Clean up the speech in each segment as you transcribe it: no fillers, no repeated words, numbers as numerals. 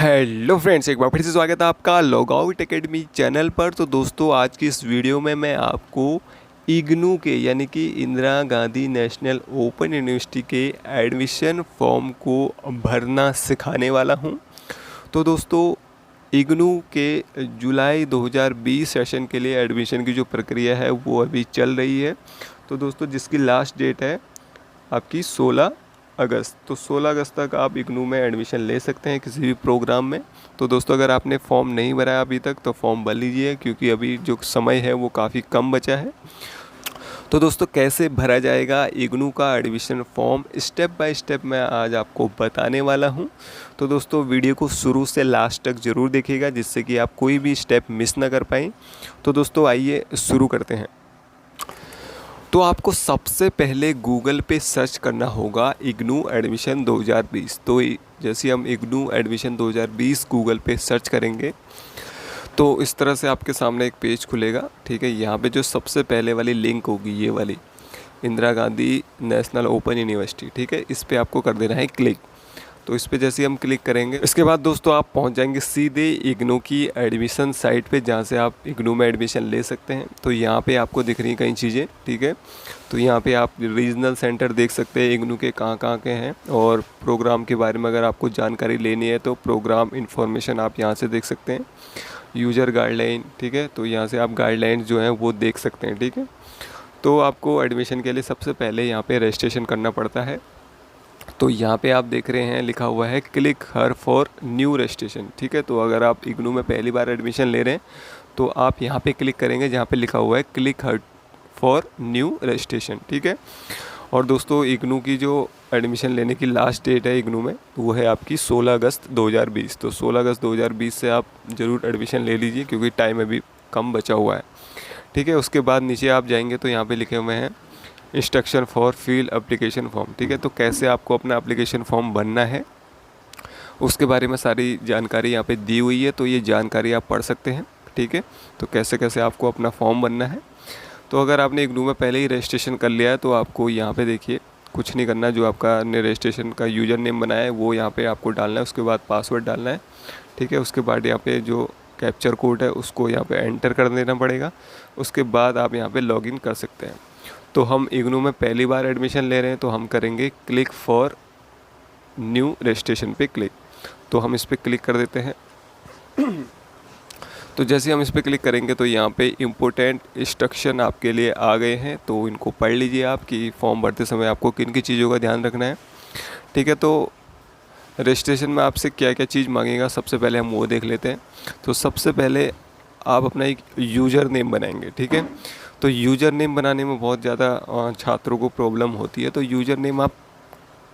Hello friends, एक बार फिर से स्वागत है आपका लॉगआउट एकेडमी चैनल पर। तो दोस्तों, आज की इस वीडियो में मैं आपको इग्नू के यानी कि Indira Gandhi national open university के एडमिशन फॉर्म को भरना सिखाने वाला हूं। तो दोस्तों, इग्नू के जुलाई 2020 सेशन के लिए एडमिशन की जो प्रक्रिया है वो अभी चल रही है। तो दोस्तों, जिसकी लास्ट डेट है आपकी 16 अगस्त। तो 16 अगस्त तक आप इग्नू में एडमिशन ले सकते हैं किसी भी प्रोग्राम में। तो दोस्तों, अगर आपने फॉर्म नहीं भरा है अभी तक तो फॉर्म भर लीजिए, क्योंकि अभी जो समय है वो काफ़ी कम बचा है। तो दोस्तों, कैसे भरा जाएगा इग्नू का admission form, step by step मैं आज आपको बताने वाला हूं। तो दोस्तों, वीडियो को शुरू से लास्ट तक ज़रूर देखिएगा, जिससे कि आप कोई भी स्टेप मिस ना कर पाएँ। तो दोस्तों, आइए शुरू करते हैं। तो आपको सबसे पहले गूगल पे सर्च करना होगा इग्नू एडमिशन 2020। तो जैसे हम इग्नू एडमिशन 2020 गूगल पे सर्च करेंगे तो इस तरह से आपके सामने एक पेज खुलेगा। ठीक है, यहाँ पे जो सबसे पहले वाली लिंक होगी, ये वाली Indira Gandhi national open university, ठीक है, इस पर आपको कर देना है क्लिक। तो इस पर जैसे हम क्लिक करेंगे, इसके बाद दोस्तों आप पहुंच जाएंगे सीधे इग्नू की एडमिशन साइट पे, जहां से आप इग्नू में एडमिशन ले सकते हैं। तो यहाँ पे आपको दिख रही कई चीज़ें, ठीक है। तो यहाँ पे आप रीजनल सेंटर देख सकते हैं इग्नू के कहाँ कहाँ के हैं, और प्रोग्राम के बारे में अगर आपको जानकारी लेनी है तो प्रोग्राम इन्फॉर्मेशन आप यहाँ से देख सकते हैं। यूज़र गाइडलाइन, ठीक है, तो यहाँ से आप गाइडलाइंस जो हैं वो देख सकते हैं, ठीक है। तो आपको एडमिशन के लिए सबसे पहले यहाँ पे रजिस्ट्रेशन करना पड़ता है। तो यहाँ पे आप देख रहे हैं लिखा हुआ है click her for new registration, ठीक है। तो अगर आप इग्नू में पहली बार एडमिशन ले रहे हैं तो आप यहाँ पे क्लिक करेंगे जहाँ पे लिखा हुआ है click her for new registration, ठीक है। और दोस्तों, इग्नू की जो एडमिशन लेने की लास्ट डेट है इग्नू में वो है आपकी 16 अगस्त 2020। तो 16 अगस्त 2020 से आप ज़रूर एडमिशन ले लीजिए, क्योंकि टाइम अभी कम बचा हुआ है, ठीक है। उसके बाद नीचे आप जाएंगे तो यहाँ पे लिखे हुए हैं instruction for fill application form, ठीक है। तो कैसे आपको अपना एप्लीकेशन फॉर्म भरना है उसके बारे में सारी जानकारी यहाँ पे दी हुई है। तो ये जानकारी आप पढ़ सकते हैं, ठीक है। तो कैसे कैसे आपको अपना फॉर्म भरना है। तो अगर आपने इग्नू में पहले ही रजिस्ट्रेशन कर लिया है तो आपको यहाँ पे देखिए कुछ नहीं करना। जो आपका ने रजिस्ट्रेशन का यूज़र नेम बनाया है वो यहाँ पे आपको डालना है, उसके बाद पासवर्ड डालना है, ठीक है। उसके बाद यहाँ पे जो कैप्चर कोड है उसको यहाँ पे एंटर कर देना पड़ेगा। उसके बाद आप यहाँ पे लॉगिन कर सकते हैं। तो हम इग्नू में पहली बार एडमिशन ले रहे हैं तो हम करेंगे क्लिक फॉर न्यू रजिस्ट्रेशन पे क्लिक। तो हम इस पर क्लिक कर देते हैं। तो जैसे हम इस पर क्लिक करेंगे तो यहाँ पे इम्पोर्टेंट इंस्ट्रक्शन आपके लिए आ गए हैं, तो इनको पढ़ लीजिए आप कि फॉर्म भरते समय आपको किन की चीज़ों का ध्यान रखना है, ठीक है। तो रजिस्ट्रेशन में आपसे क्या क्या चीज़ मांगेगा, सबसे पहले हम वो देख लेते हैं। तो सबसे पहले आप अपना एक यूज़र नेम बनाएंगे, ठीक है। तो यूज़र नेम बनाने में बहुत ज़्यादा छात्रों को प्रॉब्लम होती है। तो यूज़र नेम आप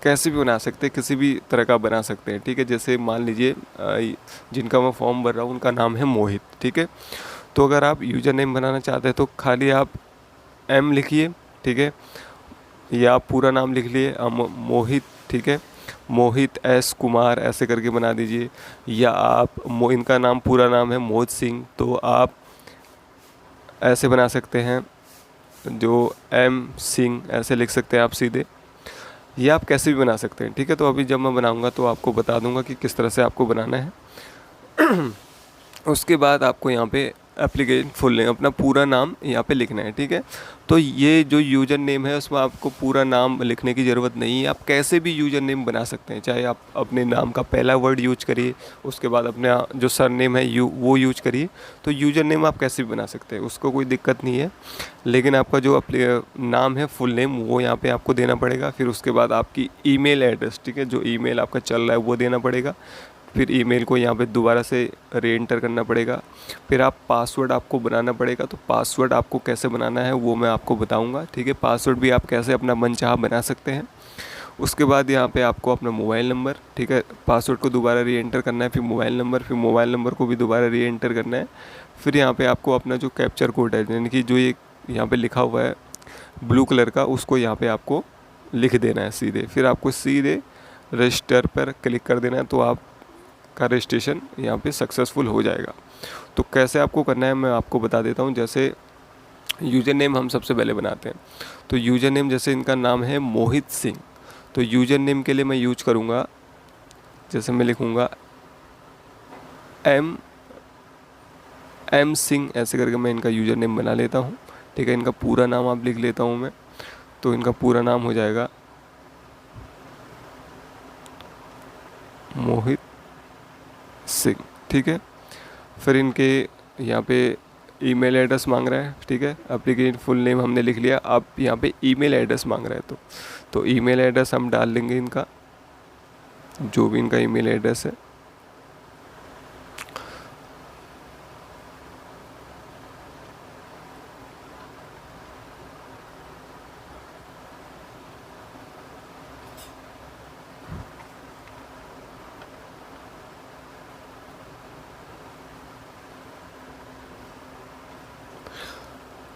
कैसे भी बना सकते हैं, किसी भी तरह का बना सकते हैं, ठीक है। जैसे मान लीजिए जिनका मैं फॉर्म भर रहा हूँ उनका नाम है मोहित, ठीक है। तो अगर आप यूज़र नेम बनाना चाहते हैं तो खाली आप एम लिखिए, ठीक है, या आप पूरा नाम लिख लिए मोहित, ठीक है, मोहित एस कुमार ऐसे करके बना दीजिए। या आप इनका नाम पूरा नाम है मोहित सिंह, तो आप ऐसे बना सकते हैं, जो एम सिंह ऐसे लिख सकते हैं आप सीधे, या आप कैसे भी बना सकते हैं, ठीक है। तो अभी जब मैं बनाऊंगा तो आपको बता दूंगा कि किस तरह से आपको बनाना है। उसके बाद आपको यहाँ पे एप्लीकेशन फुल नेम अपना पूरा नाम यहाँ पे लिखना है, ठीक है। तो ये जो यूज़र नेम है उसमें आपको पूरा नाम लिखने की ज़रूरत नहीं है। आप कैसे भी यूज़र नेम बना सकते हैं, चाहे आप अपने नाम का पहला वर्ड यूज करिए, उसके बाद अपना जो सर नेम है वो यूज करिए। तो यूज़र नेम आप कैसे भी बना सकते हैं, उसको कोई दिक्कत नहीं है। लेकिन आपका जो नाम है फुल नेम वो यहाँ पर आपको देना पड़ेगा। फिर उसके बाद आपकी ईमेल एड्रेस, ठीक है, जो ईमेल आपका चल रहा है वो देना पड़ेगा। फिर ईमेल को यहाँ पे दोबारा से री एंटर करना पड़ेगा। फिर आप पासवर्ड आपको बनाना पड़ेगा। तो पासवर्ड आपको कैसे बनाना है वो मैं आपको बताऊंगा, ठीक है। पासवर्ड भी आप कैसे अपना मनचाहा बना सकते हैं। उसके बाद यहाँ पे आपको अपना मोबाइल नंबर, ठीक है, पासवर्ड को दोबारा री एंटर करना है। फिर मोबाइल नंबर को भी दोबारा री एंटर करना है। फिर यहाँ पर आपको अपना जो कैप्चर कोड है, यानी कि जो ये यहाँ पर लिखा हुआ है ब्लू कलर का, उसको यहाँ पर आपको लिख देना है सीधे। फिर आपको सीधे रजिस्टर पर क्लिक कर देना है, तो आप का रजिस्ट्रेशन यहाँ पे सक्सेसफुल हो जाएगा। तो कैसे आपको करना है मैं आपको बता देता हूँ। जैसे यूज़र नेम हम सबसे पहले बनाते हैं। तो यूज़र नेम, जैसे इनका नाम है मोहित सिंह, तो यूज़र नेम के लिए मैं यूज करूँगा, जैसे मैं लिखूँगा एम सिंह ऐसे करके मैं इनका यूज़र नेम बना लेता हूँ। ठीक है, इनका पूरा नाम आप लिख लेता हूँ मैं। तो इनका पूरा नाम हो जाएगा मोहित सिंह। ठीक है, फिर इनके यहाँ पे ईमेल एड्रेस मांग रहा है। ठीक है, एप्लीकेशन फुल नेम हमने लिख लिया, अब यहाँ पे ईमेल एड्रेस मांग रहा है। तो ईमेल एड्रेस हम डाल देंगे इनका, जो भी इनका ईमेल एड्रेस है।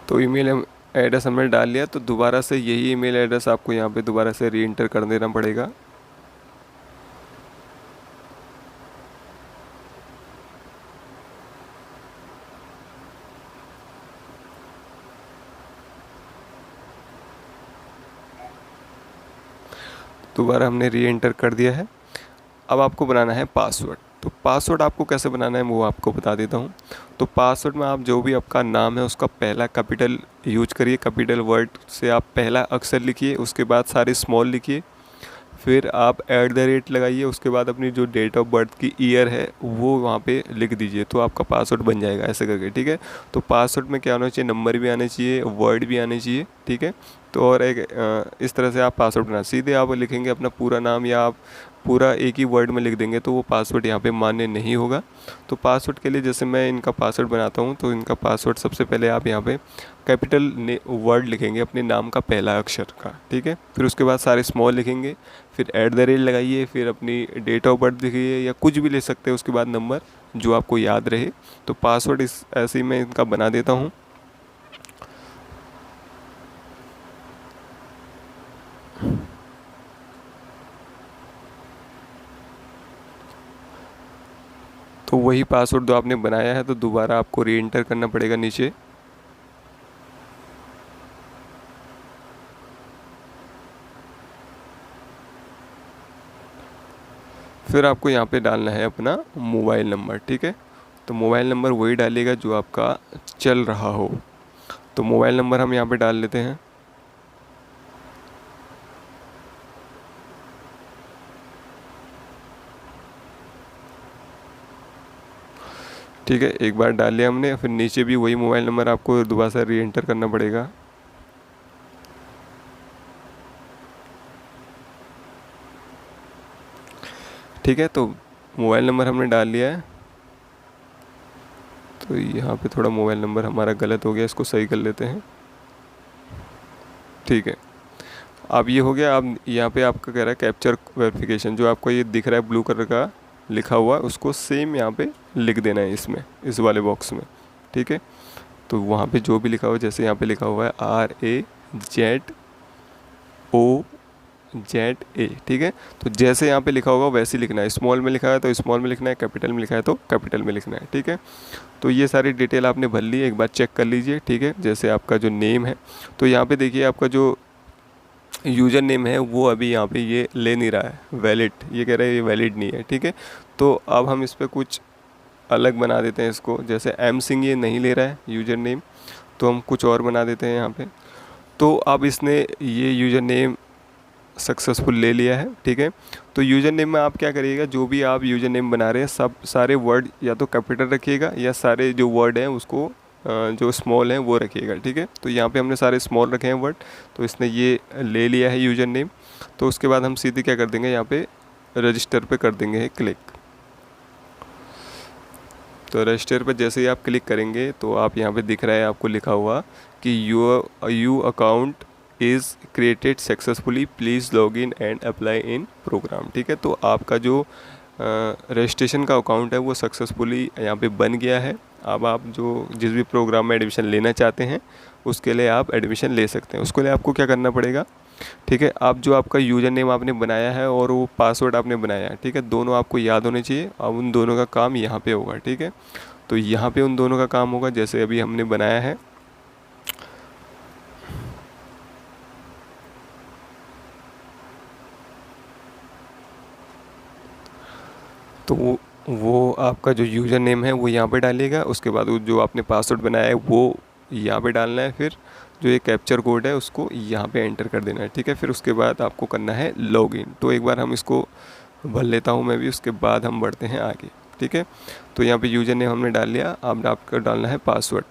तो ईमेल एड्रेस हमने डाल लिया, तो दोबारा से यही ईमेल एड्रेस आपको यहाँ पे दोबारा से री एंटर कर देना पड़ेगा। दोबारा हमने री एंटर कर दिया है। अब आपको बनाना है पासवर्ड। तो पासवर्ड आपको कैसे बनाना है वो आपको बता देता हूँ। तो पासवर्ड में आप जो भी आपका नाम है उसका पहला कैपिटल यूज करिए, कैपिटल वर्ड से आप पहला अक्षर लिखिए, उसके बाद सारे स्मॉल लिखिए, फिर आप @ लगाइए, उसके बाद अपनी जो डेट ऑफ बर्थ की ईयर है वो वहाँ पे लिख दीजिए, तो आपका पासवर्ड बन जाएगा ऐसे करके। ठीक है, तो पासवर्ड में क्या होना चाहिए, नंबर भी आने चाहिए, वर्ड भी आने चाहिए। ठीक है, तो और एक इस तरह से आप पासवर्ड बना, सीधे आप लिखेंगे अपना पूरा नाम या आप पूरा एक ही वर्ड में लिख देंगे तो वो पासवर्ड यहाँ पे मान्य नहीं होगा। तो पासवर्ड के लिए जैसे मैं इनका पासवर्ड बनाता हूँ, तो इनका पासवर्ड सबसे पहले आप यहाँ पे कैपिटल वर्ड लिखेंगे अपने नाम का पहला अक्षर का। ठीक है, फिर उसके बाद सारे स्मॉल लिखेंगे, फिर @ लगाइए, फिर अपनी डेट ऑफ बर्थ लिखिए या कुछ भी ले सकते हैं, उसके बाद नंबर जो आपको याद रहे। तो पासवर्ड इस ऐसे ही मैं इनका बना देता हूँ। तो वही पासवर्ड जो आपने बनाया है तो दोबारा आपको री एंटर करना पड़ेगा नीचे। फिर आपको यहाँ पे डालना है अपना मोबाइल नंबर। ठीक है, तो मोबाइल नंबर वही डालिएगा जो आपका चल रहा हो। तो मोबाइल नंबर हम यहाँ पे डाल लेते हैं। ठीक है, एक बार डाल लिया हमने, फिर नीचे भी वही मोबाइल नंबर आपको दोबारा से री एंटर करना पड़ेगा। ठीक है, तो मोबाइल नंबर हमने डाल लिया है। तो यहाँ पे थोड़ा मोबाइल नंबर हमारा गलत हो गया, इसको सही कर लेते हैं। ठीक है, अब ये हो गया। अब यहाँ पे आपका कह रहा है कैप्चर वेरिफिकेशन, जो आपको ये दिख रहा है ब्लू कलर का लिखा हुआ, उसको सेम यहाँ पे लिख देना है इसमें, इस वाले बॉक्स में। ठीक है, तो वहाँ पे जो भी लिखा हुआ, जैसे यहाँ पे लिखा हुआ है RAZOZA। ठीक है, तो जैसे यहाँ पे लिखा होगा वैसे ही लिखना है। स्मॉल में लिखा है तो स्मॉल में लिखना है, कैपिटल में लिखा है तो कैपिटल में लिखना है। ठीक है, तो ये सारी डिटेल आपने भर ली, एक बार चेक कर लीजिए। ठीक है, जैसे आपका जो नेम है, तो यहाँ पे देखिए आपका जो यूज़र नेम है वो अभी यहाँ पे ये ले नहीं रहा है वैलिड, ये कह रहा है ये वैलिड नहीं है। ठीक है, तो अब हम इस पर कुछ अलग बना देते हैं इसको। जैसे एम सिंह ये नहीं ले रहा है यूज़र नेम, तो हम कुछ और बना देते हैं यहाँ पे। तो अब इसने ये यूज़र नेम सक्सेसफुल ले लिया है। ठीक है, तो यूज़र नेम में आप क्या करिएगा, जो भी आप यूज़र नेम बना रहे हैं सब सारे वर्ड या तो कैपिटल रखिएगा या सारे जो वर्ड हैं उसको जो स्मॉल हैं वो रखिएगा। ठीक है, तो यहाँ पे हमने सारे स्मॉल रखे हैं वर्ड, तो इसने ये ले लिया है यूज़र नेम। तो उसके बाद हम सीधे क्या कर देंगे, यहाँ पे रजिस्टर पे कर देंगे क्लिक। तो रजिस्टर पर जैसे ही आप क्लिक करेंगे तो आप यहाँ पे दिख रहा है आपको लिखा हुआ कि you account is created successfully, please log in and apply in program. ठीक है, तो आपका जो रजिस्ट्रेशन का अकाउंट है वो सक्सेसफुली यहाँ पे बन गया है। अब आप जो जिस भी प्रोग्राम में एडमिशन लेना चाहते हैं उसके लिए आप एडमिशन ले सकते हैं। उसके लिए आपको क्या करना पड़ेगा, ठीक है, आप जो आपका यूज़र नेम आपने बनाया है और वो पासवर्ड आपने बनाया है, ठीक है, दोनों आपको याद होने चाहिए। अब उन दोनों का काम यहाँ पे होगा। ठीक है, तो यहाँ पे उन दोनों का काम होगा जैसे अभी हमने बनाया है। तो वो वो आपका जो यूज़र नेम है वो यहाँ पे डालिएगा। उसके बाद वो जो आपने पासवर्ड बनाया है वो यहाँ पे डालना है। फिर जो ये कैप्चर कोड है उसको यहाँ पे एंटर कर देना है, ठीक है। फिर उसके बाद आपको करना है लॉगिन। तो एक बार हम इसको भर लेता हूँ मैं भी, उसके बाद हम बढ़ते हैं आगे, ठीक है। तो यहाँ पे यूज़र नेम हमने डाल लिया, अब आपका डालना है पासवर्ड।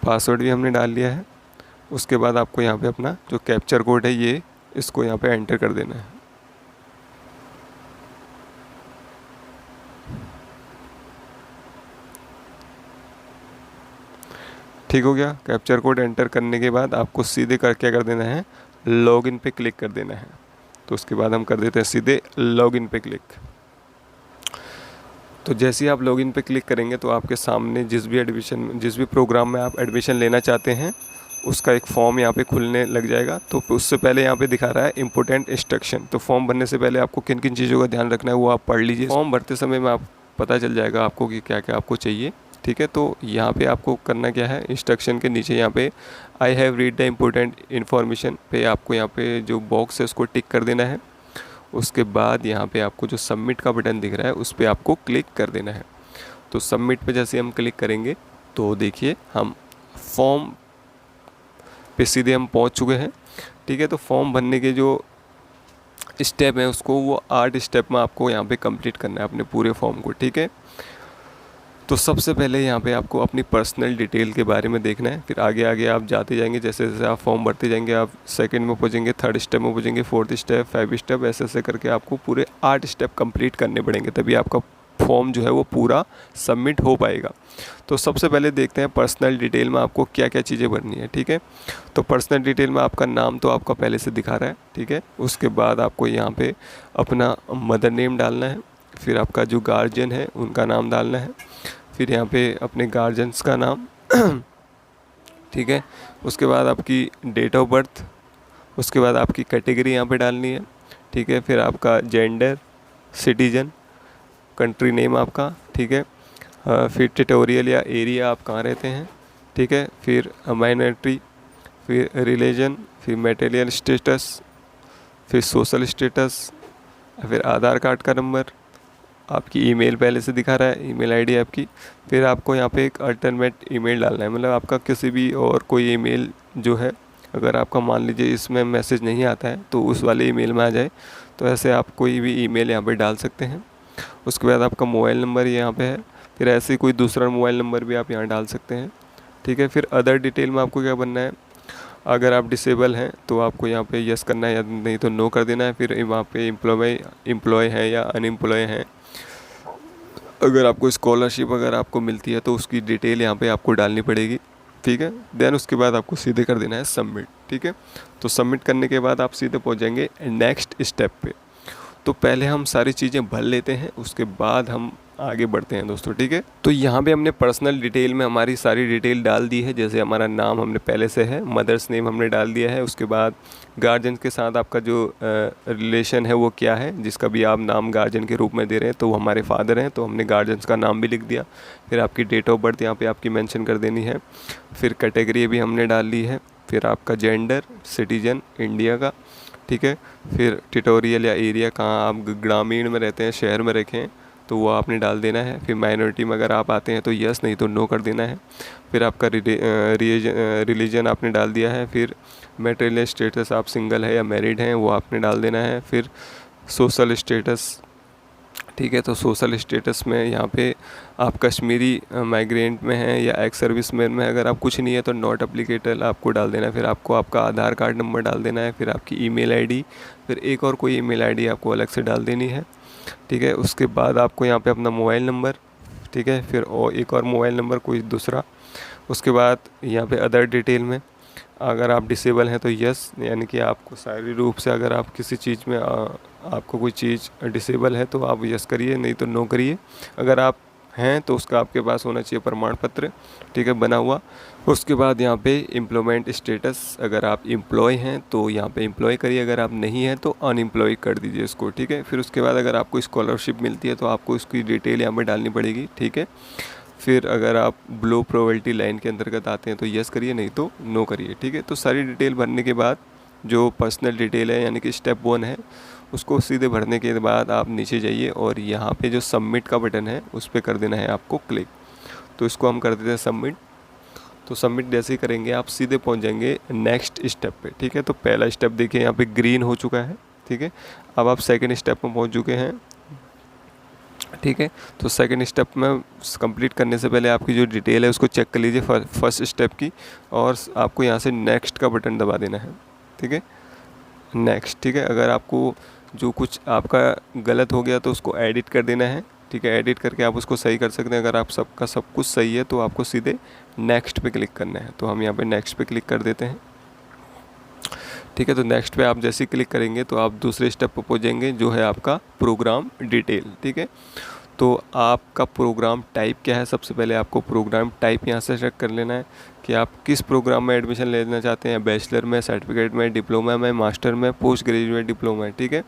पासवर्ड भी हमने डाल लिया है। उसके बाद आपको यहाँ पे अपना जो कैप्चर कोड है ये इसको यहाँ पे एंटर कर देना है। ठीक हो गया। कैप्चर कोड एंटर करने के बाद आपको सीधे क्या कर देना है, लॉगिन पे क्लिक कर देना है। तो उसके बाद हम कर देते हैं सीधे लॉगिन पे क्लिक। तो जैसे ही आप लॉगिन पे क्लिक करेंगे तो आपके सामने जिस भी प्रोग्राम में आप एडमिशन लेना चाहते हैं उसका एक फॉर्म यहाँ पे खुलने लग जाएगा। तो उससे पहले यहाँ पे दिखा रहा है इम्पोर्टेंट इंस्ट्रक्शन। तो फॉर्म भरने से पहले आपको किन किन चीज़ों का ध्यान रखना है वो आप पढ़ लीजिए। फॉर्म भरते समय में आप पता चल जाएगा आपको कि क्या क्या आपको चाहिए, ठीक है। तो यहाँ पे आपको करना क्या है, इंस्ट्रक्शन के नीचे यहाँ पे I have read the important information पे आपको यहाँ पे जो बॉक्स है उसको टिक कर देना है। उसके बाद यहाँ पे आपको जो सबमिट का बटन दिख रहा है उस पर आपको क्लिक कर देना है। तो सबमिट पे जैसे हम क्लिक करेंगे तो देखिए हम फॉर्म पे सीधे हम पहुँच चुके हैं, ठीक है। तो फॉर्म भरने के जो स्टेप है उसको वो 8 स्टेप में आपको यहाँ पे कंप्लीट करना है अपने पूरे फॉर्म को, ठीक है। तो सबसे पहले यहाँ पे आपको अपनी पर्सनल डिटेल के बारे में देखना है। फिर आगे आगे आप जाते जाएंगे, जैसे जैसे आप फॉर्म भरते जाएंगे आप सेकंड में पहुँचेंगे, थर्ड स्टेप में पहुँचेंगे, फोर्थ स्टेप, 5 स्टेप, ऐसे ऐसे करके आपको पूरे 8 स्टेप कंप्लीट करने पड़ेंगे, तभी आपका फॉर्म जो है वो पूरा सबमिट हो पाएगा। तो सबसे पहले देखते हैं पर्सनल डिटेल में आपको क्या क्या चीज़ें भरनी है, ठीक है। तो पर्सनल डिटेल में आपका नाम तो आपका पहले से दिखा रहा है, ठीक है। उसके बाद आपको यहाँ पे अपना मदर नेम डालना है। फिर आपका जो गार्जियन है उनका नाम डालना है। फिर यहाँ पे अपने गार्जियंस का नाम ठीक है। उसके बाद आपकी डेट ऑफ बर्थ, उसके बाद आपकी कैटेगरी यहाँ पे डालनी है, ठीक है। फिर आपका जेंडर, सिटीजन, कंट्री नेम आपका, ठीक है। फिर टेरिटोरियल या एरिया आप कहाँ रहते हैं, ठीक है। फिर माइनॉरिटी, फिर रिलीजन, फिर मटेरियल स्टेटस, फिर सोशल स्टेटस, फिर आधार कार्ड का नंबर, आपकी ईमेल पहले से दिखा रहा है, ईमेल आईडी आपकी। फिर आपको यहाँ पे एक अल्टरनेट ईमेल डालना है, मतलब आपका किसी भी और कोई ईमेल जो है, अगर आपका मान लीजिए इसमें मैसेज नहीं आता है तो उस वाले ईमेल में आ जाए, तो ऐसे आप कोई भी ईमेल यहाँ पे डाल सकते हैं। उसके बाद आपका मोबाइल नंबर यहाँ पे है, फिर ऐसे कोई दूसरा मोबाइल नंबर भी आप यहाँ डाल सकते हैं, ठीक है। फिर अदर डिटेल में आपको क्या बनना है, अगर आप डिसेबल हैं तो आपको यहाँ पे यस करना है या नहीं तो नो कर देना है। फिर वहाँ पे एम्प्लॉय हैं या अनएम्प्लॉय हैं, अगर आपको स्कॉलरशिप अगर आपको मिलती है तो उसकी डिटेल यहाँ पे आपको डालनी पड़ेगी, ठीक है। देन उसके बाद आपको सीधे कर देना है सबमिट, ठीक है। तो सबमिट करने के बाद आप सीधे पहुँच जाएंगे नेक्स्ट स्टेप पे। तो पहले हम सारी चीज़ें भर लेते हैं, उसके बाद हम आगे बढ़ते हैं दोस्तों, ठीक है। तो यहाँ पे हमने पर्सनल डिटेल में हमारी सारी डिटेल डाल दी है, जैसे हमारा नाम हमने पहले से है, मदर्स नेम हमने डाल दिया है। उसके बाद गार्जियन के साथ आपका जो रिलेशन है वो क्या है, जिसका भी आप नाम गार्जियन के रूप में दे रहे हैं, तो वो हमारे फादर हैं, तो हमने गार्जियंस का नाम भी लिख दिया। फिर आपकी डेट ऑफ बर्थ यहाँ पर आपकी मैंशन कर देनी है। फिर कैटेगरी भी हमने डाल ली है। फिर आपका जेंडर, सिटीजन इंडिया का, ठीक है। फिर टेरिटोरियल या एरिया कहाँ आप ग्रामीण में रहते हैं, शहर में रखें, तो वो आपने डाल देना है। फिर माइनॉरिटी में अगर आप आते हैं तो यस, नहीं तो नो कर देना है। फिर आपका रिलीजन आपने डाल दिया है। फिर मैरिटल स्टेटस आप सिंगल है या मैरिड हैं वो आपने डाल देना है। फिर सोशल स्टेटस, ठीक है। तो सोशल स्टेटस में यहाँ पे आप कश्मीरी माइग्रेंट में हैं या एक्स सर्विस मैन में, अगर आप कुछ नहीं है तो नॉट एप्लीकेबल आपको डाल देना है। फिर आपको आपका आधार कार्ड नंबर डाल देना है। फिर आपकी ईमेल आईडी, फिर एक और कोई ईमेल आईडी आपको अलग से डाल देनी है, ठीक है। उसके बाद आपको यहाँ पे अपना मोबाइल नंबर, ठीक है। फिर और एक और मोबाइल नंबर कोई दूसरा। उसके बाद यहाँ पे अदर डिटेल में अगर आप डिसेबल हैं तो यस, यानी कि आपको शारीरिक रूप से अगर आप किसी चीज़ में आपको कोई चीज़ डिसेबल है तो आप यस करिए, नहीं तो नो करिए। अगर आप हैं तो उसका आपके पास होना चाहिए प्रमाण पत्र, ठीक है, बना हुआ। उसके बाद यहाँ पे एम्प्लॉयमेंट स्टेटस, अगर आप एम्प्लॉय हैं तो यहाँ पे एम्प्लॉय करिए, अगर आप नहीं हैं तो अनएम्प्लॉय कर दीजिए इसको, ठीक है। फिर उसके बाद अगर आपको स्कॉलरशिप मिलती है तो आपको इसकी डिटेल यहाँ पे डालनी पड़ेगी, ठीक है। फिर अगर आप बिलो पॉवर्टी लाइन के अंतर्गत आते हैं तो यस करिए, नहीं तो नो करिए, ठीक है। तो सारी डिटेल भरने के बाद जो पर्सनल डिटेल है यानी कि स्टेप 1 है, उसको सीधे भरने के बाद आप नीचे जाइए और यहाँ पे जो सबमिट का बटन है उस पर कर देना है आपको क्लिक। तो इसको हम कर देते हैं सबमिट। तो सबमिट जैसे ही करेंगे आप सीधे पहुँच जाएंगे नेक्स्ट स्टेप पे, ठीक है। तो पहला स्टेप देखिए यहाँ पे ग्रीन हो चुका है, ठीक है। अब आप सेकंड स्टेप में पहुँच चुके हैं, ठीक है। तो सेकंड स्टेप में कंप्लीट करने से पहले आपकी जो डिटेल है उसको चेक कर लीजिए फर्स्ट स्टेप की, और आपको यहाँ से नेक्स्ट का बटन दबा देना है, ठीक है, नेक्स्ट, ठीक है। अगर आपको जो कुछ आपका गलत हो गया तो उसको एडिट कर देना है, ठीक है। एडिट करके आप उसको सही कर सकते हैं। अगर आप सबका सब कुछ सही है तो आपको सीधे नेक्स्ट पे क्लिक करना है। तो हम यहाँ पे नेक्स्ट पे क्लिक कर देते हैं, ठीक है। तो नेक्स्ट पे आप जैसे ही क्लिक करेंगे तो आप दूसरे स्टेप पर पहुँचेंगे जो है आपका प्रोग्राम डिटेल, ठीक है। तो आपका प्रोग्राम टाइप क्या है, सबसे पहले आपको प्रोग्राम टाइप यहाँ से सेलेक्ट कर लेना है कि आप किस प्रोग्राम में एडमिशन लेना चाहते हैं, बैचलर में, सर्टिफिकेट में, डिप्लोमा में, मास्टर में, पोस्ट ग्रेजुएट डिप्लोमा, ठीक है।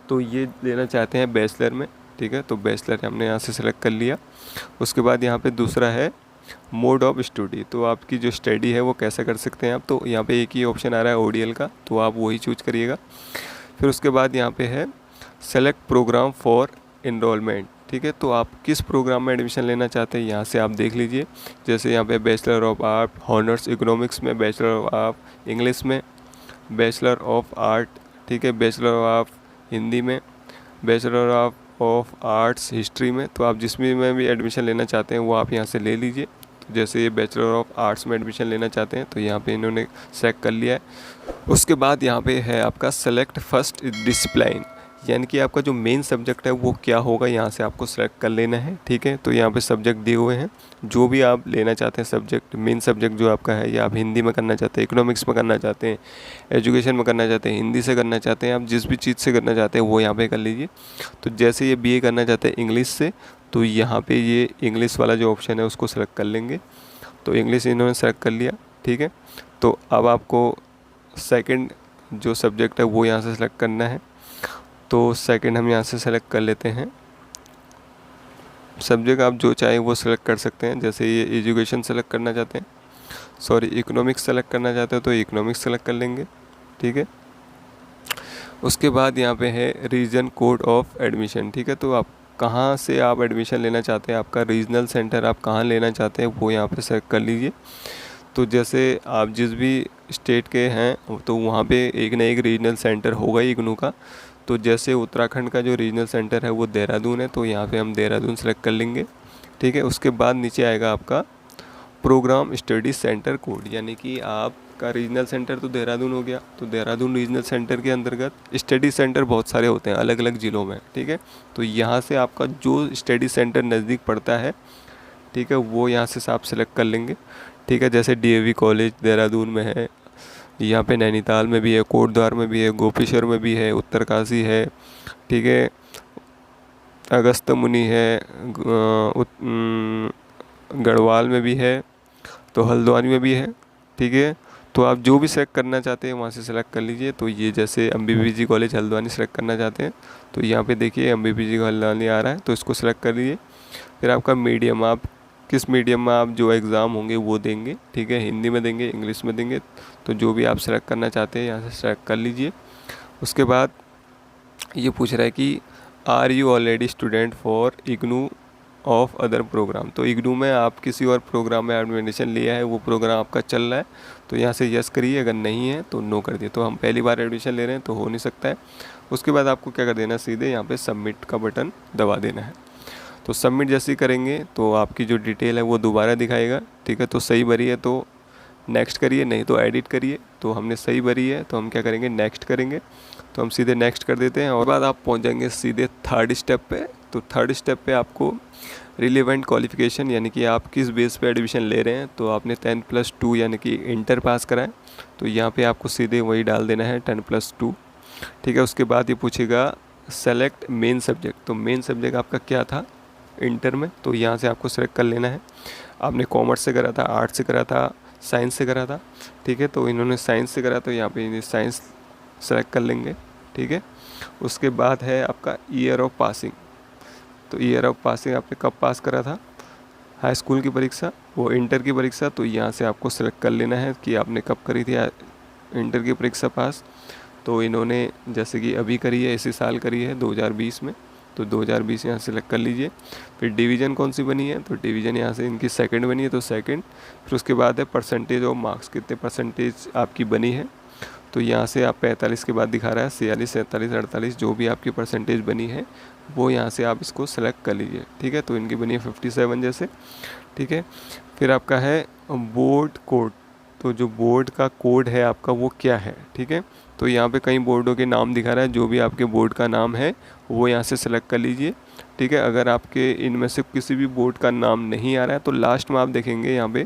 तो ये लेना चाहते हैं बैचलर में, ठीक है। तो बैचलर हमने यहाँ से सेलेक्ट कर लिया। उसके बाद यहाँ पे दूसरा है मोड ऑफ स्टडी, तो आपकी जो स्टडी है वो कैसे कर सकते हैं आप। तो यहाँ पे एक ही ऑप्शन आ रहा है ODL का, तो आप वही चूज करिएगा। फिर उसके बाद यहाँ पे है सेलेक्ट प्रोग्राम फॉर इनरोलमेंट, ठीक है। तो आप किस प्रोग्राम में एडमिशन लेना चाहते हैं यहाँ से आप देख लीजिए। जैसे यहाँ पे bachelor of art honours economics में, बैचलर ऑफ इंग्लिश में, बैचलर ऑफ आर्ट, ठीक है, बैचलर ऑफ हिंदी में, बैचलर ऑफ आर्ट्स हिस्ट्री में। तो आप जिसमें में भी एडमिशन लेना चाहते हैं वो आप यहाँ से ले लीजिए। तो जैसे ये बैचलर ऑफ आर्ट्स में एडमिशन लेना चाहते हैं तो यहाँ पे इन्होंने सेलेक्ट कर लिया है। उसके बाद यहाँ पे है आपका सेलेक्ट फर्स्ट डिसिप्लिन, यानी कि आपका जो मेन सब्जेक्ट है वो क्या होगा, यहाँ से आपको सेलेक्ट कर लेना है, ठीक है। तो यहाँ पे सब्जेक्ट दिए हुए हैं, जो भी आप लेना चाहते हैं सब्जेक्ट, मेन सब्जेक्ट जो आपका है, या आप हिंदी में करना चाहते हैं, इकोनॉमिक्स में करना चाहते हैं, एजुकेशन में करना चाहते हैं, हिंदी से करना चाहते हैं, आप जिस भी चीज़ से करना चाहते हैं वो यहाँ पे कर लीजिए। तो जैसे ये BA करना चाहते हैं इंग्लिश से, तो यहाँ पे ये इंग्लिश वाला जो ऑप्शन है उसको सेलेक्ट कर लेंगे। तो इंग्लिश इन्होंने सेलेक्ट कर लिया, ठीक है। तो अब आपको सेकेंड जो सब्जेक्ट है वो यहाँ से सेलेक्ट करना है। तो सेकंड हम यहाँ से सेलेक्ट कर लेते हैं। सब्जेक्ट आप जो चाहें वो सेलेक्ट कर सकते हैं। जैसे ये एजुकेशन सेलेक्ट करना चाहते हैं, सॉरी इकोनॉमिक्स सेलेक्ट करना चाहते हैं तो इकोनॉमिक्स सेलेक्ट कर लेंगे, ठीक है। उसके बाद यहाँ पे है रीजन कोड ऑफ एडमिशन, ठीक है। तो आप कहाँ से आप एडमिशन लेना चाहते हैं, आपका रीजनल सेंटर आप कहाँ लेना चाहते हैं वो यहाँ पे सेलेक्ट कर लीजिए। तो जैसे आप जिस भी स्टेट के हैं तो वहाँ पे एक ना एक रीजनल सेंटर होगा ही इग्नू का। तो जैसे उत्तराखंड का जो रीजनल सेंटर है वो देहरादून है, तो यहाँ पे हम देहरादून सेलेक्ट कर लेंगे, ठीक है। उसके बाद नीचे आएगा आपका प्रोग्राम स्टडी सेंटर कोड, यानी कि आपका रीजनल सेंटर तो देहरादून हो गया। तो देहरादून रीजनल सेंटर के अंतर्गत स्टडी सेंटर बहुत सारे होते हैं अलग अलग ज़िलों में, ठीक है। तो यहाँ से आपका जो स्टडी सेंटर नज़दीक पड़ता है, ठीक है, वो यहाँ से आप सेलेक्ट कर लेंगे, ठीक है। जैसे DAV कॉलेज देहरादून में है, यहाँ पे नैनीताल में भी है, कोटद्वार में भी है, गोपेश्वर में भी है, उत्तरकाशी है, ठीक है, अगस्त मुनि है, गढ़वाल में भी है, तो हल्द्वानी में भी है, ठीक है। तो आप जो भी सेलेक्ट करना चाहते हैं वहाँ से सेलेक्ट कर लीजिए। तो ये जैसे MBBG कॉलेज हल्द्वानी सेलेक्ट करना चाहते हैं तो यहाँ पे देखिए MBBG हल्द्वानी आ रहा है, तो इसको सेलेक्ट कर लीजिए। फिर आपका मीडियम, आप किस मीडियम में आप जो एग्ज़ाम होंगे वो देंगे, ठीक है, हिंदी में देंगे, इंग्लिश में देंगे, तो जो भी आप सेलेक्ट करना चाहते हैं यहाँ से सेलेक्ट कर लीजिए। उसके बाद ये पूछ रहा है कि are you already student for IGNOU of other program, तो इग्नू में आप किसी और प्रोग्राम में एडमिशन लिया है, वो प्रोग्राम आपका चल रहा है, तो यहाँ से यस करिए, अगर नहीं है तो नो कर दिए। तो हम पहली बार एडमिशन ले रहे हैं तो हो नहीं सकता है। उसके बाद आपको क्या कर देना है, सीधे यहाँ पे सबमिट का बटन दबा देना है। तो सबमिट जैसे ही करेंगे तो आपकी जो डिटेल है वो दोबारा दिखाएगा, ठीक है। तो सही भरी है तो नेक्स्ट करिए, नहीं तो एडिट करिए। तो हमने सही भरी है तो हम क्या करेंगे, नेक्स्ट करेंगे। तो हम सीधे नेक्स्ट कर देते हैं और बाद आप पहुंच जाएंगे सीधे थर्ड स्टेप पे। तो थर्ड स्टेप पे आपको रिलेवेंट क्वालिफ़िकेशन, यानी कि आप किस बेस पे एडमिशन ले रहे हैं। तो आपने 10+2 यानी कि इंटर पास करा है, तो यहाँ पे आपको सीधे वही डाल देना है 10+2, ठीक है। उसके बाद ये पूछेगा सेलेक्ट मेन सब्जेक्ट, तो मेन सब्जेक्ट आपका क्या था इंटर में, तो यहाँ से आपको सेलेक्ट कर लेना है। आपने कॉमर्स से करा था, आर्ट्स से करा था, साइंस से करा था, ठीक है। तो इन्होंने साइंस से करा, तो यहाँ पे साइंस सेलेक्ट कर लेंगे, ठीक है। उसके बाद है आपका ईयर ऑफ पासिंग, तो ईयर ऑफ पासिंग आपने कब पास करा था, हाई स्कूल की परीक्षा, वो इंटर की परीक्षा, तो यहाँ से आपको सेलेक्ट कर लेना है कि आपने कब करी थी इंटर की परीक्षा पास। तो इन्होंने जैसे कि अभी करी है, इसी साल करी है 2020 में, तो 2020 यहाँ सेलेक्ट कर लीजिए। फिर डिवीज़न कौन सी बनी है, तो डिवीज़न यहाँ से इनकी सेकंड बनी है, तो सेकंड। फिर उसके बाद है परसेंटेज ऑफ मार्क्स, कितने परसेंटेज आपकी बनी है। तो यहाँ से आप 45 के बाद दिखा रहा है 46, 47, 48, जो भी आपकी परसेंटेज बनी है वो यहाँ से आप इसको सेलेक्ट कर लीजिए। ठीक है, तो इनकी बनी है 57 जैसे। ठीक है, फिर आपका है बोर्ड कोड, तो जो बोर्ड का कोड है आपका वो क्या है। ठीक है, तो यहाँ पे कई बोर्डों के नाम दिखा रहा है, जो भी आपके बोर्ड का नाम है वो यहाँ से सेलेक्ट कर लीजिए। ठीक है, अगर आपके इनमें से किसी भी बोर्ड का नाम नहीं आ रहा है तो लास्ट में आप देखेंगे यहाँ पे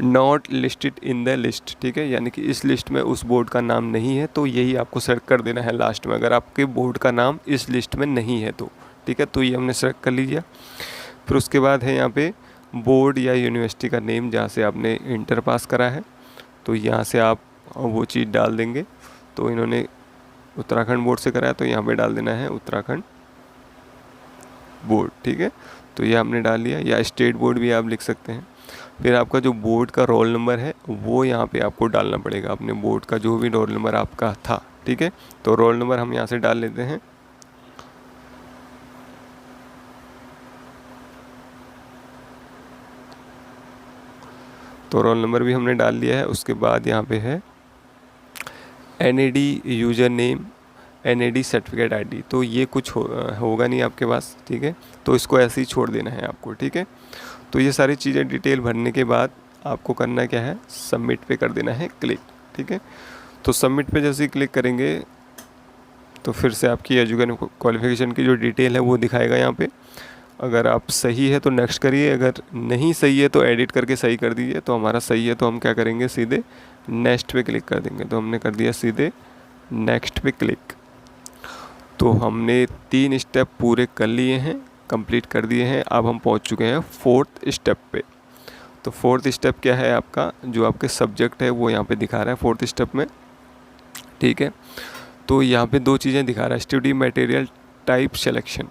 not listed in the list. ठीक है, यानी कि इस लिस्ट में उस बोर्ड का नाम नहीं है, तो यही आपको सेलेक्ट कर देना है लास्ट में, अगर आपके बोर्ड का नाम इस लिस्ट में नहीं है तो। ठीक है, तो ये हमने सेलेक्ट कर लीजिए। फिर उसके बाद है यहाँ पे बोर्ड या यूनिवर्सिटी का नेम जहाँ से आपने इंटर पास करा है, तो यहाँ से आप वो चीज़ डाल देंगे। तो इन्होंने उत्तराखंड बोर्ड से करा है, तो यहाँ पे डाल देना है उत्तराखंड बोर्ड। ठीक है, तो ये हमने डाल लिया, या स्टेट बोर्ड भी आप लिख सकते हैं। फिर आपका जो बोर्ड का रोल नंबर है वो यहाँ पे आपको डालना पड़ेगा, अपने बोर्ड का जो भी रोल नंबर आपका था। ठीक है, तो रोल नंबर हम यहाँ से डाल लेते हैं। तो रोल नंबर भी हमने डाल लिया है। उसके बाद यहाँ पे है NAD user name, NAD certificate ID, तो ये कुछ होगा नहीं आपके पास। ठीक है, तो इसको ऐसे ही छोड़ देना है आपको। ठीक है, तो ये सारी चीज़ें डिटेल भरने के बाद आपको करना क्या है, सबमिट पे कर देना है क्लिक। ठीक है, तो सबमिट पे जैसे ही क्लिक करेंगे तो फिर से आपकी एजुकेशन क्वालिफिकेशन की जो डिटेल है वो दिखाएगा यहाँ पे। अगर आप सही है तो नेक्स्ट करिए, अगर नहीं सही है तो एडिट करके सही कर दीजिए। तो हमारा सही है तो हम क्या करेंगे, सीधे नेक्स्ट पे क्लिक कर देंगे। तो हमने कर दिया सीधे नेक्स्ट पे क्लिक। तो हमने 3 स्टेप पूरे कर लिए हैं, कंप्लीट कर दिए हैं। अब हम पहुंच चुके हैं 4th स्टेप पे। तो 4th स्टेप क्या है आपका, जो आपके सब्जेक्ट है वो यहाँ पे दिखा रहा है 4th स्टेप में। ठीक है, तो यहाँ पे 2 चीज़ें दिखा रहा है, स्टडी मटेरियल टाइप सिलेक्शन।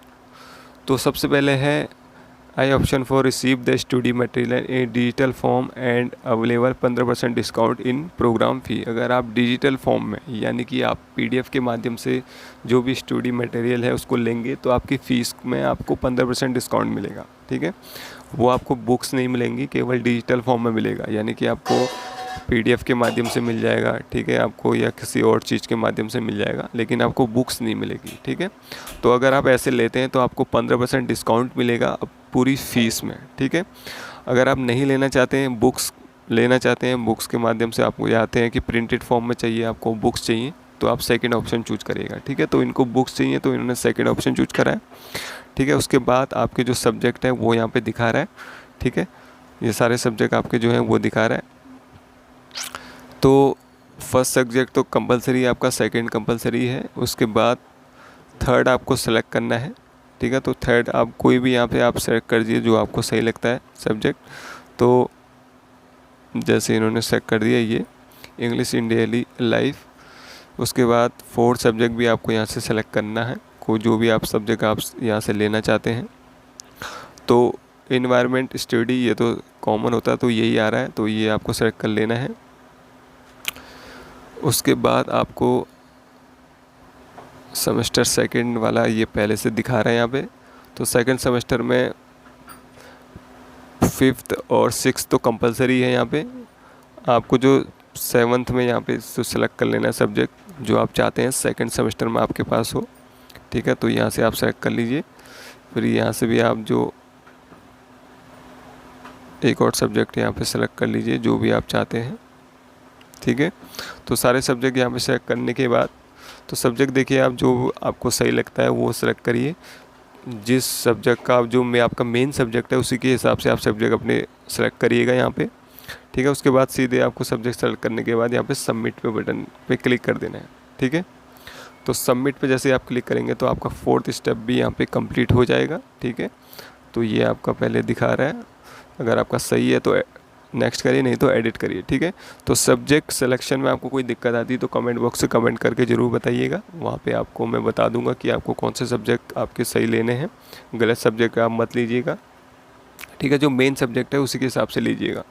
तो सबसे पहले है I option for receive the study material in digital form and available 15% discount in program fee. अगर आप डिजिटल फॉर्म में यानी कि आप PDF के माध्यम से जो भी स्टडी मटेरियल है उसको लेंगे तो आपकी फ़ीस में आपको 15% डिस्काउंट मिलेगा। ठीक है, वो आपको बुक्स नहीं मिलेंगी, केवल डिजिटल फॉर्म में मिलेगा, यानी कि आपको PDF के माध्यम से मिल जाएगा। ठीक है, आपको या किसी और चीज़ के माध्यम से मिल जाएगा, लेकिन आपको बुक्स नहीं मिलेगी। ठीक है, तो अगर आप ऐसे लेते हैं तो आपको 15% डिस्काउंट मिलेगा पूरी फ़ीस में। ठीक है, अगर आप नहीं लेना चाहते हैं, बुक्स लेना चाहते हैं, बुक्स के माध्यम से आपको चाहते हैं कि प्रिंटेड फॉर्म में चाहिए, आपको बुक्स चाहिए, तो आप सेकंड ऑप्शन चूज करिएगा। ठीक है, तो इनको बुक्स चाहिए तो इन्होंने सेकंड ऑप्शन चूज करा है। ठीक है, उसके बाद आपके जो सब्जेक्ट है वो यहाँ पे दिखा रहा है। ठीक है, ये सारे सब्जेक्ट आपके जो हैं वो दिखा रहा है। तो फर्स्ट सब्जेक्ट तो कंपलसरी आपका, सेकंड कंपलसरी है, उसके बाद थर्ड आपको सेलेक्ट करना है। ठीक है, तो थर्ड आप कोई भी यहाँ पे आप सेलेक्ट कर दीजिए जो आपको सही लगता है सब्जेक्ट। तो जैसे इन्होंने सेलेक्ट कर दिया ये इंग्लिश इन डेली लाइफ। उसके बाद फोर्थ सब्जेक्ट भी आपको यहाँ से सेलेक्ट करना है, कोई जो भी आप सब्जेक्ट आप यहाँ से लेना चाहते हैं। तो इन्वायरमेंट स्टडी ये तो कॉमन होता है, तो यही आ रहा है, तो ये आपको सेलेक्ट कर लेना है। उसके बाद आपको सेमेस्टर सेकंड वाला ये पहले से दिखा रहा है यहाँ पे। तो सेकंड सेमेस्टर में 5th और 6th तो कंपलसरी है यहाँ पे। आपको जो 7th में यहाँ पे जो सेलेक्ट कर लेना है सब्जेक्ट जो आप चाहते हैं सेकंड सेमेस्टर में आपके पास हो। ठीक है, तो यहाँ से आप सेलेक्ट कर लीजिए। फिर यहाँ से भी आप जो एक और सब्जेक्ट यहाँ पे सेलेक्ट कर लीजिए जो भी आप चाहते हैं। ठीक है, तो सारे सब्जेक्ट यहाँ पे सेलेक्ट करने के बाद तो सब्जेक्ट देखिए आप जो आपको सही लगता है वो सेलेक्ट करिए। जिस सब्जेक्ट का जो में आपका मेन सब्जेक्ट है उसी के हिसाब से आप सब्जेक्ट अपने सेलेक्ट करिएगा यहाँ पे। ठीक है, उसके बाद सीधे आपको सब्जेक्ट सेलेक्ट करने के बाद यहाँ पे सबमिट पे बटन पे क्लिक कर देना है। ठीक है, तो सबमिट पे जैसे आप क्लिक करेंगे तो आपका 4th स्टेप भी यहाँ पे कंप्लीट हो जाएगा। ठीक है, तो ये आपका पहले दिखा रहा है, अगर आपका सही है तो नेक्स्ट करिए, नहीं तो एडिट करिए। ठीक है, तो सब्जेक्ट सिलेक्शन में आपको कोई दिक्कत आती है तो कमेंट बॉक्स से कमेंट करके ज़रूर बताइएगा, वहाँ पे आपको मैं बता दूंगा कि आपको कौन से सब्जेक्ट आपके सही लेने हैं। गलत सब्जेक्ट आप मत लीजिएगा। ठीक है, जो मेन सब्जेक्ट है उसी के हिसाब से लीजिएगा।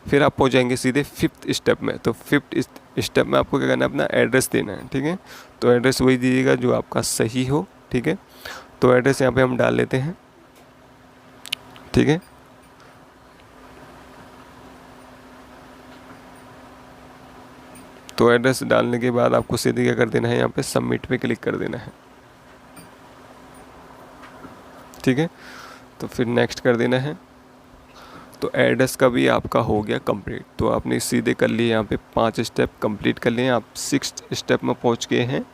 फिर आप पहुँच जाएंगे सीधे 5th स्टेप में। तो 5th स्टेप में आपको क्या करना है, अपना एड्रेस देना है, ठीक है। तो एड्रेस वही दीजिएगा जो आपका सही हो, ठीक है। तो एड्रेस यहाँ पे हम डाल लेते हैं, ठीक है। तो एड्रेस डालने के बाद आपको सीधे क्या कर देना है, यहाँ पे सबमिट पे क्लिक कर देना है, ठीक है। तो फिर नेक्स्ट कर देना है। तो एड्रेस का भी आपका हो गया कंप्लीट। तो आपने सीधे कर लिए, यहाँ पे 5 स्टेप कंप्लीट कर लिए। आप 6th स्टेप में पहुँच गए हैं,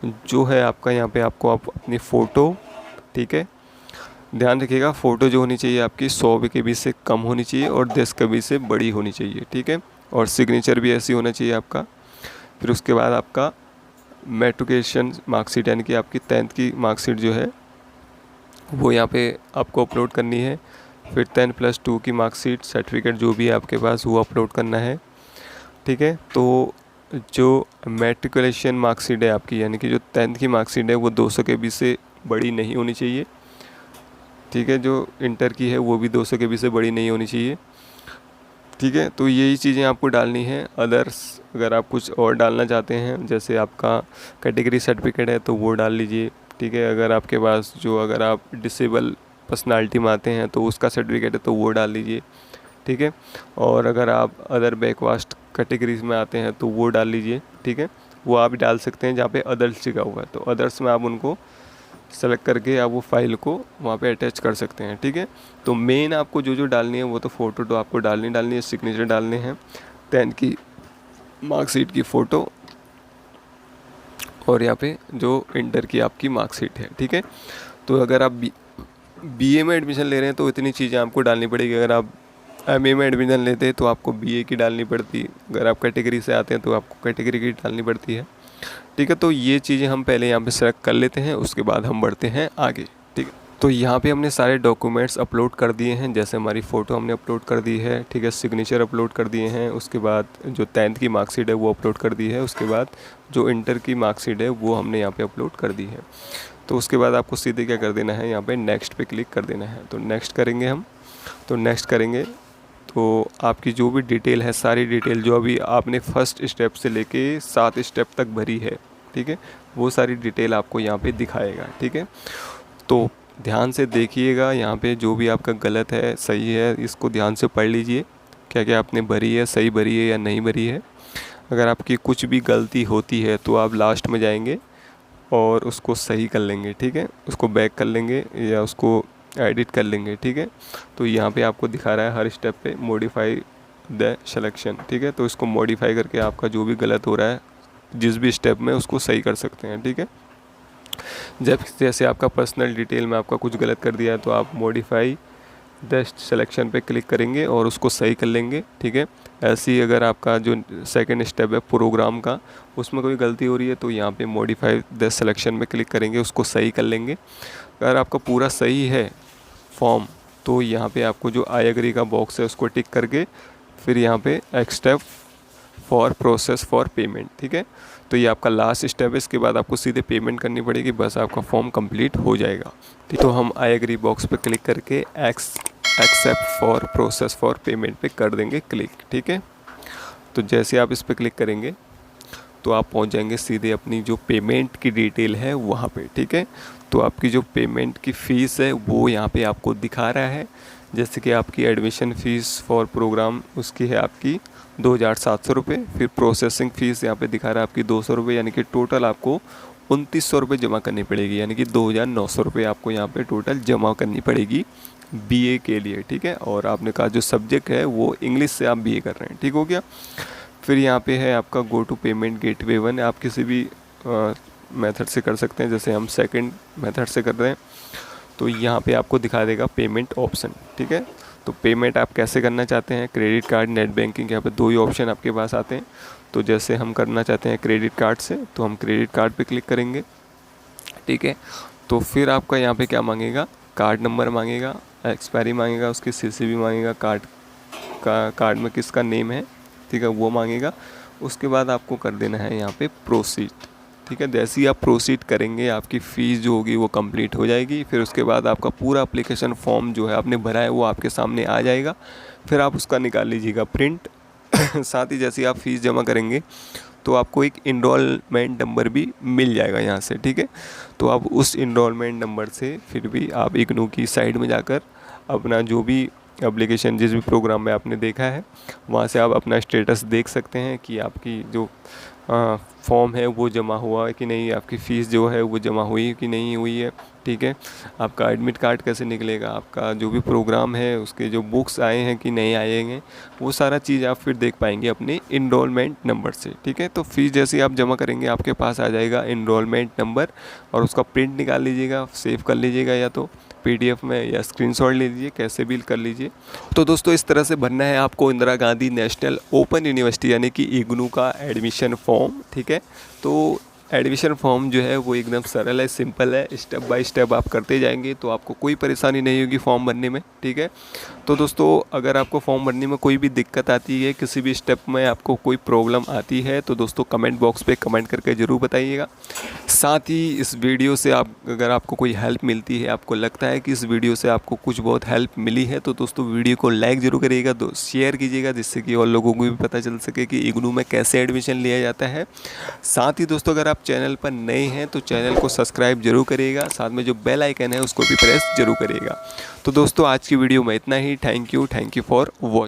जो है आपका यहाँ पे आपको आप अपनी फ़ोटो, ठीक है, ध्यान रखिएगा फ़ोटो जो होनी चाहिए आपकी 100 KB से कम होनी चाहिए और 10 KB से बड़ी होनी चाहिए, ठीक है। और सिग्नेचर भी ऐसी होना चाहिए आपका। फिर उसके बाद आपका मेट्रिकुलेशन मार्कशीट यानी कि आपकी 10th की मार्कशीट जो है वो यहाँ पे आपको अपलोड करनी है। फिर 10+2 की मार्कशीट सर्टिफिकेट जो भी है आपके पास वो अपलोड करना है, ठीक है। तो जो मेट्रिकुलेशन मार्कशीट है आपकी यानी कि जो 10th की मार्कशीट है वो 200 KB से बड़ी नहीं होनी चाहिए, ठीक है। जो इंटर की है वो भी 200 KB से बड़ी नहीं होनी चाहिए, ठीक है। तो यही चीज़ें आपको डालनी है। अदर्स अगर आप कुछ और डालना चाहते हैं, जैसे आपका कैटेगरी सर्टिफिकेट है तो वो डाल लीजिए, ठीक है। अगर आपके पास अगर आप डिसेबल पर्सनालिटी में आते हैं तो उसका सर्टिफिकेट है तो वो डाल लीजिए, ठीक है। और अगर आप अदर बैकवास्ट कैटेगरीज में आते हैं तो वो डाल लीजिए, ठीक है। वो आप डाल सकते हैं जहाँ पे अदर्स लिखा हुआ है, तो अदर्स में आप उनको सेलेक्ट करके आप वो फाइल को वहाँ पे अटैच कर सकते हैं, ठीक है। तो मेन आपको जो डालनी है वो तो फ़ोटो तो आपको डालनी है, सिग्नेचर डालने हैं, 10th की मार्कशीट की फ़ोटो और यहाँ पे जो इंटर की आपकी मार्कशीट है, ठीक है। तो अगर आप BA में एडमिशन ले रहे हैं तो इतनी चीज़ें आपको डालनी पड़ेगी। अगर आप MA में एडमिशन लेते हैं तो आपको BA की डालनी पड़ती है। अगर आप कैटेगरी से आते हैं तो आपको कैटेगरी की डालनी पड़ती है, ठीक है। तो ये चीज़ें हम पहले यहाँ पे सेलेक्ट कर लेते हैं, उसके बाद हम बढ़ते हैं आगे, ठीक है। तो यहाँ पे हमने सारे डॉक्यूमेंट्स अपलोड कर दिए हैं, जैसे हमारी फ़ोटो हमने अपलोड कर दी है, ठीक है। सिग्नेचर अपलोड कर दिए हैं, उसके बाद जो 10th की मार्कशीट है वो अपलोड कर दी है, उसके बाद जो इंटर की मार्कशीट है वो हमने यहाँ पे अपलोड कर दी है। तो उसके बाद आपको सीधे क्या कर देना है, यहाँ पे नेक्स्ट पे क्लिक कर देना है। तो नेक्स्ट करेंगे हम। तो नेक्स्ट करेंगे तो आपकी जो भी डिटेल है, सारी डिटेल जो अभी आपने फर्स्ट स्टेप से लेके 7 स्टेप तक भरी है, ठीक है, वो सारी डिटेल आपको यहाँ पे दिखाएगा, ठीक है। तो ध्यान से देखिएगा, यहाँ पे जो भी आपका गलत है सही है इसको ध्यान से पढ़ लीजिए, क्या क्या आपने भरी है, सही भरी है या नहीं भरी है। अगर आपकी कुछ भी गलती होती है तो आप लास्ट में जाएंगे और उसको सही कर लेंगे, ठीक है, उसको बैक कर लेंगे या उसको एडिट कर लेंगे, ठीक है। तो यहाँ पे आपको दिखा रहा है हर स्टेप पे मॉडिफाई द सिलेक्शन, ठीक है। तो इसको मॉडिफाई करके आपका जो भी गलत हो रहा है जिस भी स्टेप में उसको सही कर सकते हैं, ठीक है। जैसे आपका पर्सनल डिटेल में आपका कुछ गलत कर दिया है तो आप मॉडिफाई द सिलेक्शन पे क्लिक करेंगे और उसको सही कर लेंगे, ठीक है। ऐसे ही अगर आपका जो सेकंड स्टेप है प्रोग्राम का, उसमें कोई गलती हो रही है तो यहाँ पे मॉडिफाई द सिलेक्शन में क्लिक करेंगे, उसको सही कर लेंगे। अगर आपका पूरा सही है फॉर्म तो यहाँ पे आपको जो आई एग्री का बॉक्स है उसको टिक करके फिर यहाँ पे except for process for payment, ठीक है। तो ये आपका लास्ट स्टेप है, इसके बाद आपको सीधे पेमेंट करनी पड़ेगी, बस आपका फॉर्म कंप्लीट हो जाएगा, ठीक। तो हम आई एग्री बॉक्स पे क्लिक करके except for process for payment पे कर देंगे क्लिक, ठीक है। तो जैसे आप इस पर क्लिक करेंगे तो आप पहुंच जाएंगे सीधे अपनी जो पेमेंट की डिटेल है वहाँ पे, ठीक है। तो आपकी जो पेमेंट की फ़ीस है वो यहाँ पे आपको दिखा रहा है, जैसे कि आपकी एडमिशन फ़ीस फॉर प्रोग्राम उसकी है आपकी 2700 रुपये। फिर प्रोसेसिंग फ़ीस यहाँ पे दिखा रहा है आपकी 200 रुपये, यानी कि टोटल आपको 2900 रुपये जमा करनी पड़ेगी, यानी कि 2900 रुपये आपको यहाँ पे टोटल जमा करनी पड़ेगी BA के लिए, ठीक है। और आपने कहा जो सब्जेक्ट है वो इंग्लिश से आप BA कर रहे हैं, ठीक हो गया। फिर यहाँ पे है आपका गो टू पेमेंट गेटवे 1, आप किसी भी मेथड से कर सकते हैं, जैसे हम सेकंड मेथड से कर रहे हैं तो यहाँ पे आपको दिखा देगा पेमेंट ऑप्शन, ठीक है। तो पेमेंट आप कैसे करना चाहते हैं, क्रेडिट कार्ड, नेट बैंकिंग, यहाँ पे 2 ही ऑप्शन आपके पास आते हैं। तो जैसे हम करना चाहते हैं क्रेडिट कार्ड से तो हम क्रेडिट कार्ड पे क्लिक करेंगे, ठीक है। तो फिर आपका यहाँ पे क्या मांगेगा, कार्ड नंबर मांगेगा, एक्सपायरी मांगेगा, उसकी CCV मांगेगा, कार्ड में किसका नेम है, ठीक है, वो मांगेगा। उसके बाद आपको कर देना है यहाँ पे प्रोसीड, ठीक है। जैसे ही आप प्रोसीड करेंगे आपकी फ़ीस जो होगी वो कंप्लीट हो जाएगी। फिर उसके बाद आपका पूरा एप्लीकेशन फॉर्म जो है आपने भरा है वो आपके सामने आ जाएगा। फिर आप उसका निकाल लीजिएगा प्रिंट। साथ ही जैसे ही आप फ़ीस जमा करेंगे तो आपको एक इनरोलमेंट नंबर भी मिल जाएगा यहाँ से, ठीक है। तो आप उस इनरोलमेंट नंबर से फिर भी आप इग्नू की साइट में जाकर अपना जो भी एप्लीकेशन जिस भी प्रोग्राम में आपने देखा है वहाँ से आप अपना स्टेटस देख सकते हैं कि आपकी जो फॉर्म है वो जमा हुआ है कि नहीं, आपकी फ़ीस जो है वो जमा हुई है कि नहीं हुई है, ठीक है। आपका एडमिट कार्ड कैसे निकलेगा, आपका जो भी प्रोग्राम है उसके जो बुक्स आए हैं कि नहीं आए हैं, वो सारा चीज़ आप फिर देख पाएंगे अपने इनरोलमेंट नंबर से, ठीक है। तो फ़ीस जैसे ही आप जमा करेंगे आपके पास आ जाएगा इनरोलमेंट नंबर, और उसका प्रिंट निकाल लीजिएगा, सेव कर लीजिएगा या तो PDF में, या स्क्रीनशॉट ले लीजिए, कैसे भी कर लीजिए। तो दोस्तों इस तरह से भरना है आपको Indira Gandhi national open university यानी कि इग्नू का एडमिशन फॉर्म, ठीक है। तो एडमिशन फॉर्म जो है वो एकदम सरल है, सिंपल है, स्टेप बाय स्टेप आप करते जाएंगे तो आपको कोई परेशानी नहीं होगी फॉर्म भरने में, ठीक है। तो दोस्तों अगर आपको फॉर्म भरने में कोई भी दिक्कत आती है, किसी भी स्टेप में आपको कोई प्रॉब्लम आती है तो दोस्तों कमेंट बॉक्स पे कमेंट करके ज़रूर बताइएगा। साथ ही इस वीडियो से अगर आपको कोई हेल्प मिलती है, आपको लगता है कि इस वीडियो से आपको कुछ बहुत हेल्प मिली है, तो दोस्तों वीडियो को लाइक ज़रूर करिएगा, शेयर कीजिएगा, जिससे कि और लोगों को भी पता चल सके कि इग्नू में कैसे एडमिशन लिया जाता है। साथ ही दोस्तों अगर आप चैनल पर नए हैं तो चैनल को सब्सक्राइब जरूर करिएगा, साथ में जो बेल आइकन है उसको भी प्रेस जरूर करिएगा। तो दोस्तों आज की वीडियो में इतना ही। Thank you for watching.